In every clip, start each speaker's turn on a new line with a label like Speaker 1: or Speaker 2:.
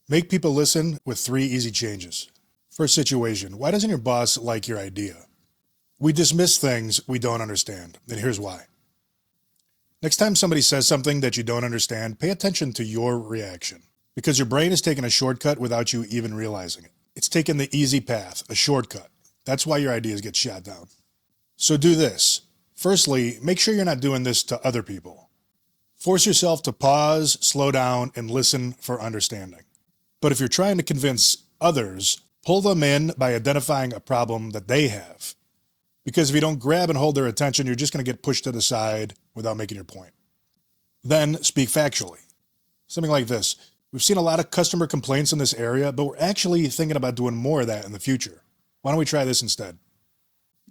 Speaker 1: Make people listen with 3 easy changes. First situation, why doesn't your boss like your idea? We dismiss things we don't understand, and here's why. Next time somebody says something that you don't understand, pay attention to your reaction, because your brain is taking a shortcut without you even realizing it. It's taking the easy path, a shortcut. That's why your ideas get shot down. So do this. Firstly, make sure you're not doing this to other people. Force yourself to pause, slow down, and listen for understanding. But if you're trying to convince others, pull them in by identifying a problem that they have. Because if you don't grab and hold their attention, you're just going to get pushed to the side without making your point. Then speak factually. Something like this. We've seen a lot of customer complaints in this area, but we're actually thinking about doing more of that in the future. Why don't we try this instead?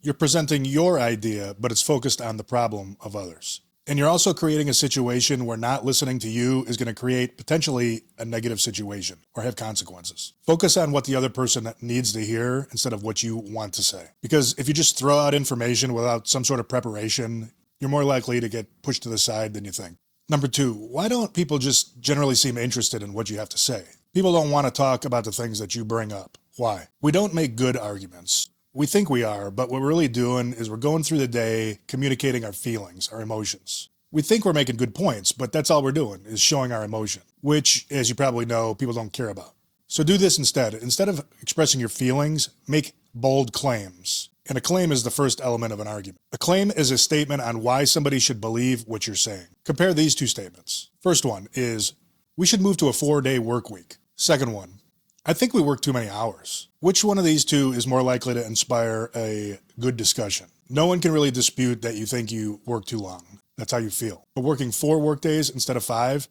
Speaker 1: You're presenting your idea, but it's focused on the problem of others. And you're also creating a situation where not listening to you is going to create potentially a negative situation or have consequences. Focus on what the other person needs to hear instead of what you want to say. Because if you just throw out information without some sort of preparation, you're more likely to get pushed to the side than you think. Number 2, why don't people just generally seem interested in what you have to say? People don't want to talk about the things that you bring up. Why? We don't make good arguments. We think we are, but what we're really doing is we're going through the day communicating our feelings, our emotions. We think we're making good points, but that's all we're doing is showing our emotion, which, as you probably know, people don't care about. So do this instead. Instead of expressing your feelings, make bold claims. And a claim is the first element of an argument. A claim is a statement on why somebody should believe what you're saying. Compare these 2 statements. First one is, we should move to a 4-day work week. Second one, I think we work too many hours. Which one of these 2 is more likely to inspire a good discussion? No one can really dispute that you think you work too long. That's how you feel. But working 4 work days instead of 5,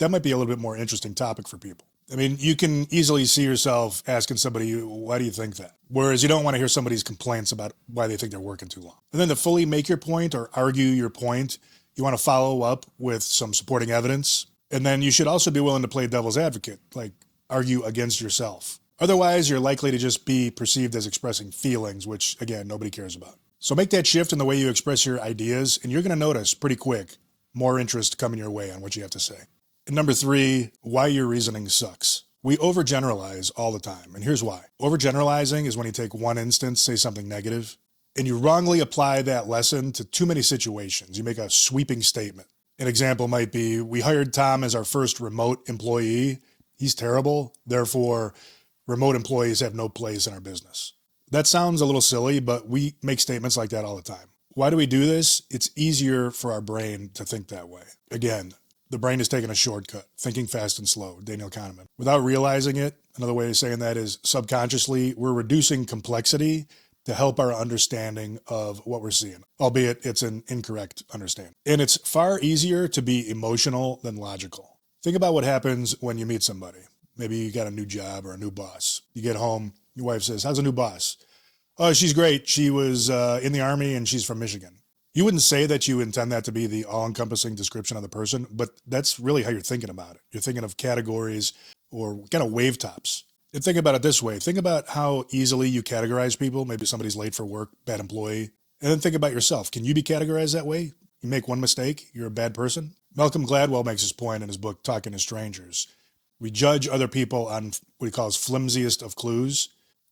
Speaker 1: that might be a little bit more interesting topic for people. I mean, you can easily see yourself asking somebody, why do you think that? Whereas you don't want to hear somebody's complaints about why they think they're working too long. And then to fully make your point or argue your point, you want to follow up with some supporting evidence. And then you should also be willing to play devil's advocate, like argue against yourself. Otherwise, you're likely to just be perceived as expressing feelings, which, again, nobody cares about. So make that shift in the way you express your ideas, and you're going to notice pretty quick more interest coming your way on what you have to say. And number 3, why your reasoning sucks. We overgeneralize all the time, and here's why. Overgeneralizing is when you take one instance, say something negative, and you wrongly apply that lesson to too many situations. You make a sweeping statement. An example might be, we hired Tom as our first remote employee. He's terrible, therefore remote employees have no place in our business. That sounds a little silly, but we make statements like that all the time. Why do we do this? It's easier for our brain to think that way. Again, the brain is taking a shortcut, thinking fast and slow, Daniel Kahneman. Without realizing it, another way of saying that is subconsciously, we're reducing complexity to help our understanding of what we're seeing, albeit it's an incorrect understanding. And it's far easier to be emotional than logical. Think about what happens when you meet somebody. Maybe you got a new job or a new boss. You get home, your wife says, how's the new boss? Oh, she's great. She was in the Army and she's from Michigan. You wouldn't say that you intend that to be the all-encompassing description of the person, but that's really how you're thinking about it. You're thinking of categories or kind of wave tops. And think about it this way. Think about how easily you categorize people. Maybe somebody's late for work, bad employee. And then think about yourself. Can you be categorized that way? You make one mistake, you're a bad person? Malcolm Gladwell makes his point in his book, Talking to Strangers. We judge other people on what he calls flimsiest of clues.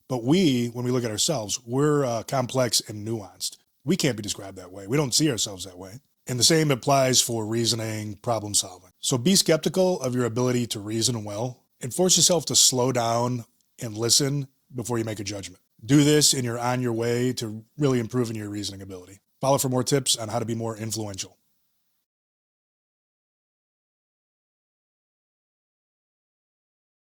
Speaker 1: But when we look at ourselves, we're complex and nuanced. We can't be described that way. We don't see ourselves that way. And the same applies for reasoning, problem solving. So be skeptical of your ability to reason well and force yourself to slow down and listen before you make a judgment. Do this and you're on your way to really improving your reasoning ability. Follow for more tips on how to be more influential.